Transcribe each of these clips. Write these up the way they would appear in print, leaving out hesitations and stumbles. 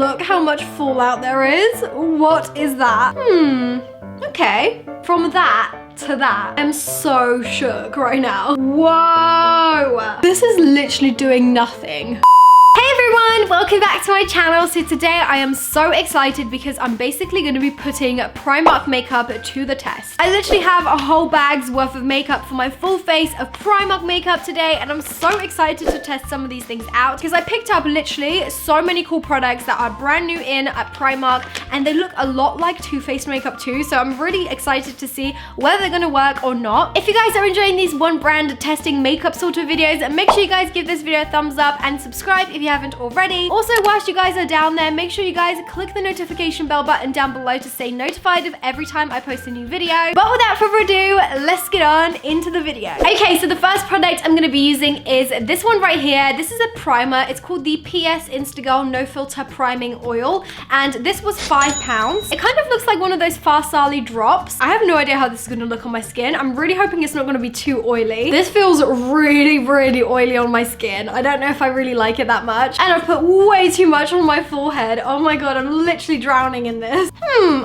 look how much fallout there is. What is that? Okay. From that to that, I'm so shook right now. Whoa. This is literally doing nothing. Hey everyone, welcome back to my channel. So today I am so excited because I'm basically going to be putting Primark makeup to the test. I literally have a whole bag's worth of makeup for my full face of Primark makeup today, and I'm so excited to test some of these things out because I picked up literally so many cool products that are brand new in at Primark, and they look a lot like Too Faced makeup too, so I'm really excited to see whether they're going to work or not. If you guys are enjoying these one brand testing makeup sort of videos, make sure you guys give this video a thumbs up and subscribe if you haven't already. Also, whilst you guys are down there, make sure you guys click the notification bell button down below to stay notified of every time I post a new video. But without further ado, let's get on into the video. Okay, so the first product I'm going to be using is this one right here. This is a primer. It's called the PS Instagirl No Filter Priming Oil, and this was £5. It kind of looks like one of those Farsali drops. I have no idea how this is going to look on my skin. I'm really hoping it's not going to be too oily. This feels really oily on my skin. I don't know if I really like it that much. And I put way too much on my forehead. Oh my god, I'm literally drowning in this.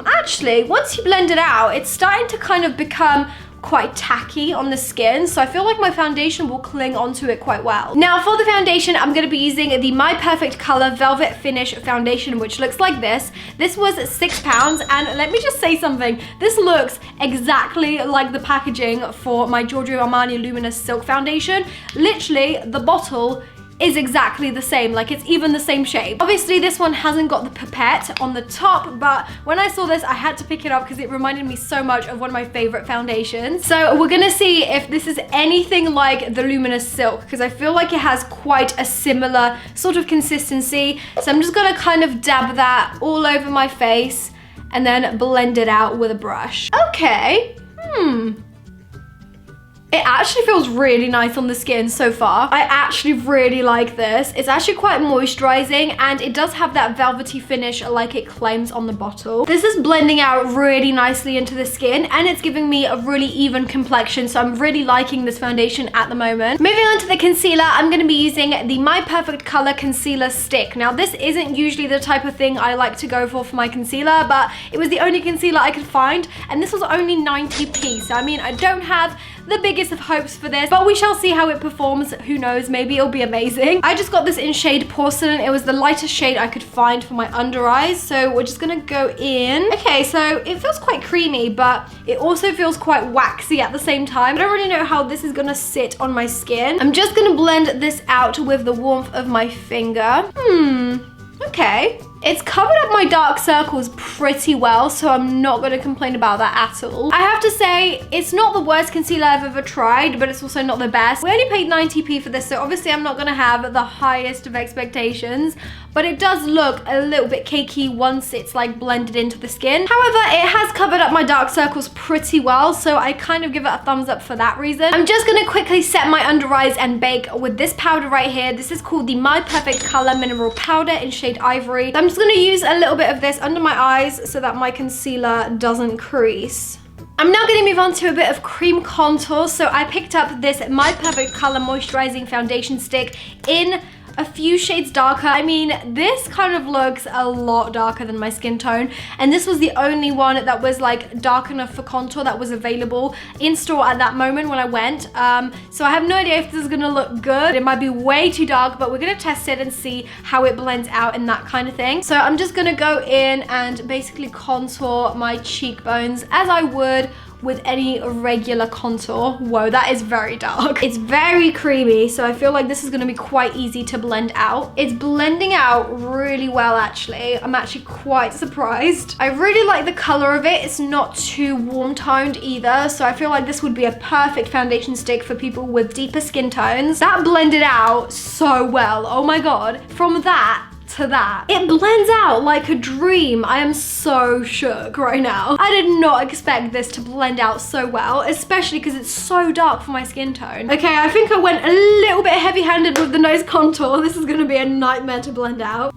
Actually, once you blend it out, it's starting to kind of become quite tacky on the skin, so I feel like my foundation will cling onto it quite well. Now for the foundation, I'm going to be using the My Perfect Color Velvet Finish foundation, which looks like this. This was £6, and let me just say something. This looks exactly like the packaging for my Giorgio Armani Luminous Silk foundation. Literally, the bottle is exactly the same, like it's even the same shape. Obviously this one hasn't got the pipette on the top, but when I saw this I had to pick it up because it reminded me so much of one of my favorite foundations. So we're gonna see if this is anything like the Luminous Silk, because I feel like it has quite a similar sort of consistency. So I'm just gonna kind of dab that all over my face and then blend it out with a brush. Okay, it actually feels really nice on the skin so far. I actually really like this. It's actually quite moisturizing, and it does have that velvety finish like it claims on the bottle. This is blending out really nicely into the skin, and it's giving me a really even complexion, so I'm really liking this foundation at the moment. Moving on to the concealer, I'm going to be using the My Perfect Color Concealer Stick. Now this isn't usually the type of thing I like to go for my concealer, but it was the only concealer I could find, and this was only 90p. So I mean, I don't have the biggest of hopes for this, but we shall see how it performs. Who knows, maybe it'll be amazing. I just got this in shade Porcelain. It was the lightest shade I could find for my under eyes, so we're just gonna go in. Okay, so it feels quite creamy, but it also feels quite waxy at the same time. I don't really know how this is gonna sit on my skin. I'm just gonna blend this out with the warmth of my finger. Okay. It's covered up my dark circles pretty well, so I'm not going to complain about that at all. I have to say, it's not the worst concealer I've ever tried, but it's also not the best. We only paid 90p for this, so obviously I'm not going to have the highest of expectations, but it does look a little bit cakey once it's like blended into the skin. However, it has covered up my dark circles pretty well, so I kind of give it a thumbs up for that reason. I'm just going to quickly set my under eyes and bake with this powder right here. This is called the My Perfect Color Mineral Powder in shade Ivory. I'm just going to use a little bit of this under my eyes so that my concealer doesn't crease. I'm now going to move on to a bit of cream contour. So I picked up this My Perfect Color Moisturizing Foundation Stick in a few shades darker. I mean, this kind of looks a lot darker than my skin tone, and this was the only one that was like dark enough for contour that was available in store at that moment when I went. So I have no idea if this is gonna look good. It might be way too dark, but we're gonna test it and see how it blends out and that kind of thing. So I'm just gonna go in and basically contour my cheekbones as I would with any regular contour. Whoa, that is very dark. It's very creamy, so I feel like this is gonna be quite easy to blend out. It's blending out really well, actually. I'm actually quite surprised. I really like the color of it. It's not too warm toned either, so I feel like this would be a perfect foundation stick for people with deeper skin tones. That blended out so well. Oh my god. From that to that, it blends out like a dream. I am so shook right now. I did not expect this to blend out so well, especially because it's so dark for my skin tone. Okay, I think I went a little bit heavy-handed with the nose contour. This is gonna be a nightmare to blend out.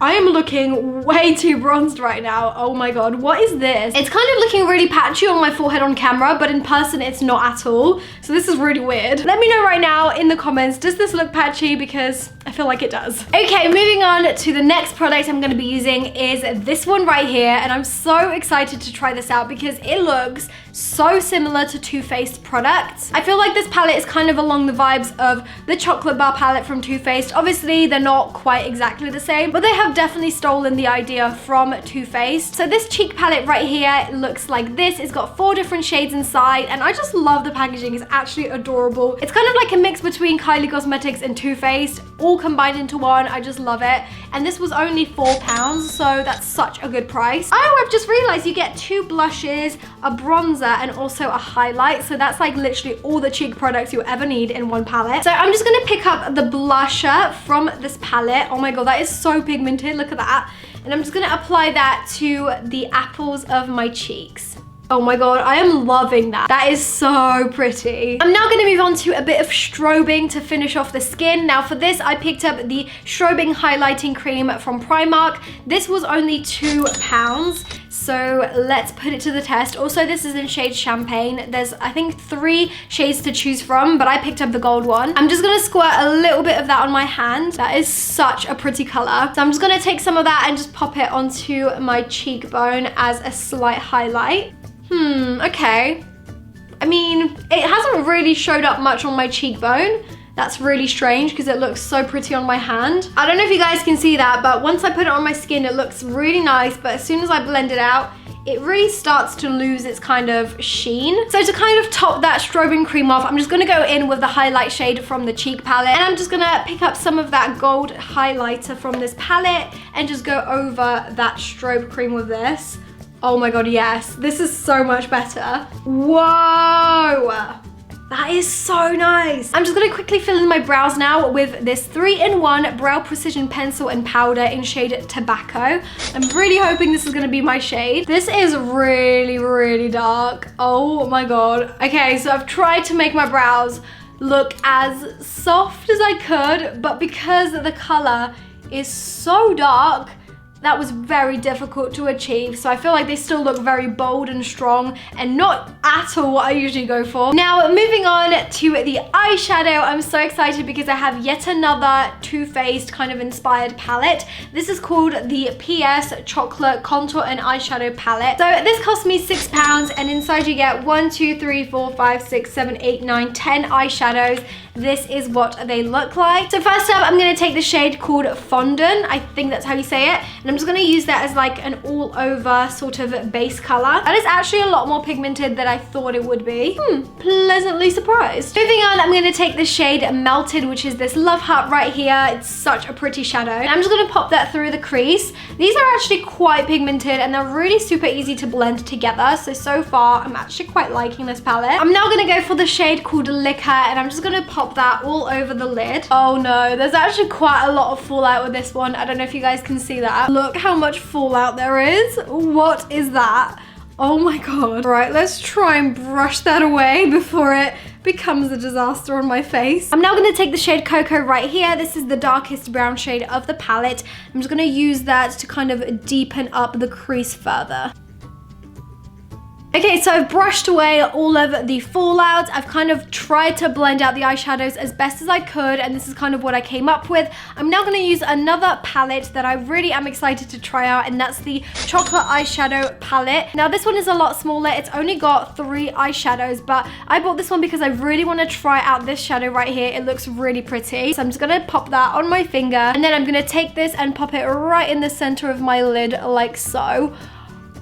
I am looking way too bronzed right now. Oh my God, what is this? It's kind of looking really patchy on my forehead on camera, but in person it's not at all. So this is really weird. Let me know right now in the comments, does this look patchy? Because I feel like it does. Okay, moving on to the next product I'm gonna be using is this one right here. And I'm so excited to try this out because it looks so similar to Too Faced products. I feel like this palette is kind of along the vibes of the chocolate bar palette from Too Faced. Obviously, they're not quite exactly the same, but they have definitely stolen the idea from Too Faced. So this cheek palette right here looks like this. It's got 4 different shades inside, and I just love the packaging. It's actually adorable. It's kind of like a mix between Kylie Cosmetics and Too Faced, all combined into one. I just love it. And this was only £4, so that's such a good price. Oh, I've just realized you get 2 blushes, a bronzer, and also a highlight. So that's like literally all the cheek products you ever need in one palette. So I'm just gonna pick up the blusher from this palette. Oh my God, that is so pigmented, look at that. And I'm just gonna apply that to the apples of my cheeks. Oh my God, I am loving that. That is so pretty. I'm now gonna move on to a bit of strobing to finish off the skin. Now for this, I picked up the strobing highlighting cream from Primark. This was only £2. So let's put it to the test. Also, this is in shade Champagne. There's, I think, 3 shades to choose from, but I picked up the gold one. I'm just gonna squirt a little bit of that on my hand. That is such a pretty color. So I'm just gonna take some of that and just pop it onto my cheekbone as a slight highlight. Okay. I mean, it hasn't really showed up much on my cheekbone. That's really strange because it looks so pretty on my hand. I don't know if you guys can see that, but once I put it on my skin, it looks really nice. But as soon as I blend it out, it really starts to lose its kind of sheen. So to kind of top that strobing cream off, I'm just gonna go in with the highlight shade from the cheek palette. And I'm just gonna pick up some of that gold highlighter from this palette and just go over that strobe cream with this. Oh my God, yes. This is so much better. Whoa. That is so nice. I'm just gonna quickly fill in my brows now with this 3-in-1 Brow Precision Pencil and Powder in shade Tobacco. I'm really hoping this is gonna be my shade. This is really, really dark. Oh my God. Okay, so I've tried to make my brows look as soft as I could, but because the color is so dark, that was very difficult to achieve. So I feel like they still look very bold and strong and not at all what I usually go for. Now, moving on to the eyeshadow, I'm so excited because I have yet another Too Faced kind of inspired palette. This is called the PS Chocolate Contour and Eyeshadow Palette. So this cost me £6, and inside you get 1, 2, 3, 4, 5, 6, 7, 8, 9, 10 eyeshadows. This is what they look like. So first up, I'm gonna take the shade called Fondant. I think that's how you say it. And I'm just gonna use that as like an all over sort of base color. That is actually a lot more pigmented than I thought it would be. Pleasantly surprised. Moving on, I'm gonna take the shade Melted, which is this love heart right here. It's such a pretty shadow. And I'm just gonna pop that through the crease. These are actually quite pigmented and they're really super easy to blend together. So far, I'm actually quite liking this palette. I'm now gonna go for the shade called Liquor, and I'm just gonna pop that all over the lid. Oh no, there's actually quite a lot of fallout with this one. I don't know if you guys can see that. Look how much fallout there is. What is that? Oh my God. Right, let's try and brush that away before it becomes a disaster on my face. I'm now gonna take the shade Cocoa right here. This is the darkest brown shade of the palette. I'm just gonna use that to kind of deepen up the crease further. Okay, so I've brushed away all of the fallout. I've kind of tried to blend out the eyeshadows as best as I could, and this is kind of what I came up with. I'm now gonna use another palette that I really am excited to try out, and that's the Chocolate Eyeshadow Palette. Now this one is a lot smaller. It's only got 3 eyeshadows, but I bought this one because I really wanna try out this shadow right here. It looks really pretty. So I'm just gonna pop that on my finger, and then I'm gonna take this and pop it right in the center of my lid like so.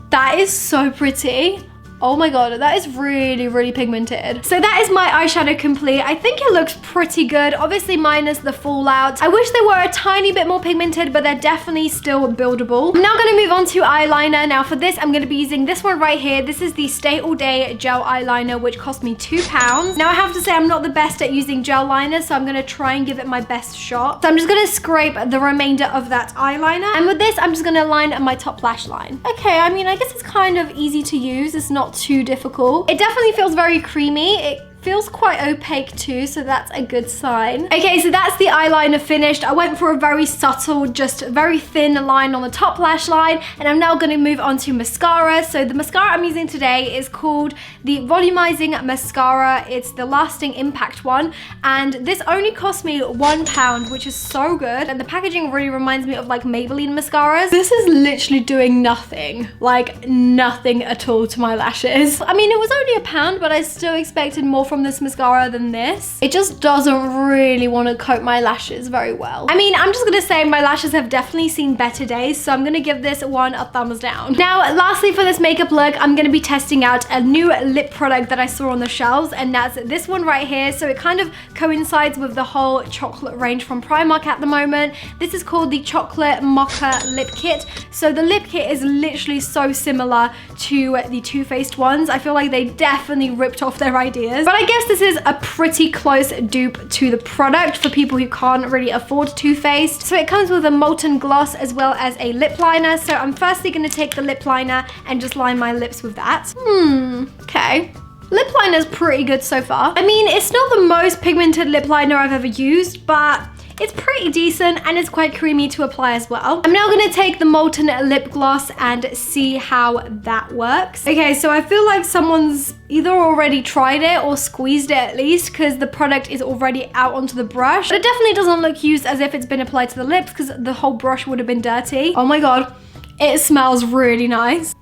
That is so pretty. Oh my God, that is really, really pigmented. So that is my eyeshadow complete. I think it looks pretty good. Obviously minus the fallout. I wish they were a tiny bit more pigmented, but they're definitely still buildable. I'm now gonna move on to eyeliner. Now for this, I'm gonna be using this one right here. This is the Stay All Day Gel Eyeliner, which cost me £2. Now I have to say I'm not the best at using gel liner, so I'm gonna try and give it my best shot. So I'm just gonna scrape the remainder of that eyeliner. And with this, I'm just gonna line my top lash line. Okay, I mean, I guess it's kind of easy to use. It's not too difficult. It definitely feels very creamy. It feels quite opaque too, so that's a good sign. Okay, so that's the eyeliner finished. I went for a very subtle, just very thin line on the top lash line, and I'm now going to move on to mascara. So the mascara I'm using today is called the Volumizing Mascara. It's the Lasting Impact one, and this only cost me £1, which is so good, and the packaging really reminds me of like Maybelline mascaras. This is literally doing nothing, like nothing at all to my lashes. I mean, it was only £1, but I still expected more from this mascara than this. It just doesn't really want to coat my lashes very well. I mean, I'm just gonna say my lashes have definitely seen better days, so I'm gonna give this one a thumbs down. Now, lastly for this makeup look, I'm gonna be testing out a new lip product that I saw on the shelves, and that's this one right here. So it kind of coincides with the whole chocolate range from Primark at the moment. This is called the Chocolate Maca Lip Kit. So the lip kit is literally so similar to the Too Faced ones. I feel like they definitely ripped off their ideas, but I guess this is a pretty close dupe to the product for people who can't really afford Too Faced. So it comes with a molten gloss as well as a lip liner. So I'm firstly going to take the lip liner and just line my lips with that. Okay. Lip liner is pretty good so far. I mean, it's not the most pigmented lip liner I've ever used, but it's pretty decent and it's quite creamy to apply as well. I'm now gonna take the molten lip gloss and see how that works. Okay, so I feel like someone's either already tried it or squeezed it at least, because the product is already out onto the brush. But it definitely doesn't look used as if it's been applied to the lips, because the whole brush would have been dirty. Oh my God, it smells really nice.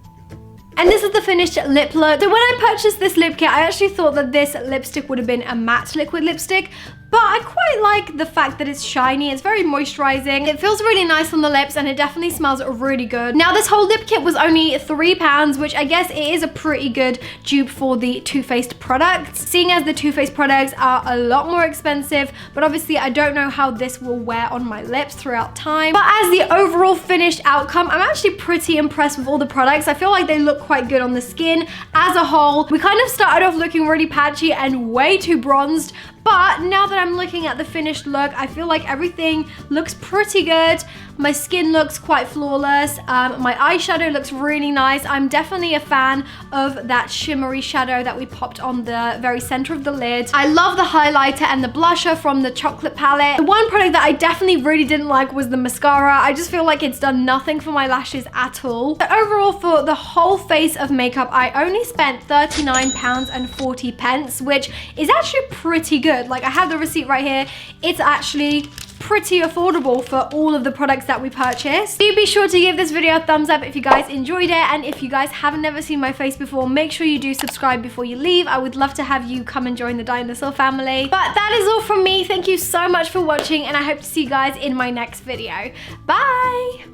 And this is the finished lip look. So when I purchased this lip kit, I actually thought that this lipstick would have been a matte liquid lipstick, but I quite like the fact that it's shiny. It's very moisturizing. It feels really nice on the lips, and it definitely smells really good. Now, this whole lip kit was only £3, which I guess it is a pretty good dupe for the Too Faced products, seeing as the Too Faced products are a lot more expensive, but obviously I don't know how this will wear on my lips throughout time. But as the overall finished outcome, I'm actually pretty impressed with all the products. I feel like they look quite good on the skin as a whole. We kind of started off looking really patchy and way too bronzed, but now that I'm looking at the finished look, I feel like everything looks pretty good. My skin looks quite flawless. My eyeshadow looks really nice. I'm definitely a fan of that shimmery shadow that we popped on the very center of the lid. I love the highlighter and the blusher from the chocolate palette. The one product that I definitely really didn't like was the mascara. I just feel like it's done nothing for my lashes at all. But overall, for the whole face of makeup, I only spent £39.40, which is actually pretty good. Like, I have the receipt right here. It's actually pretty affordable for all of the products that we purchased. Do be sure to give this video a thumbs up if you guys enjoyed it, and if you guys haven't never seen my face before, make sure you do subscribe before you leave. I would love to have you come and join the dinosaur family. But that is all from me. Thank you so much for watching, and I hope to see you guys in my next video. Bye!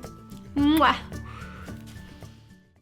Mwah.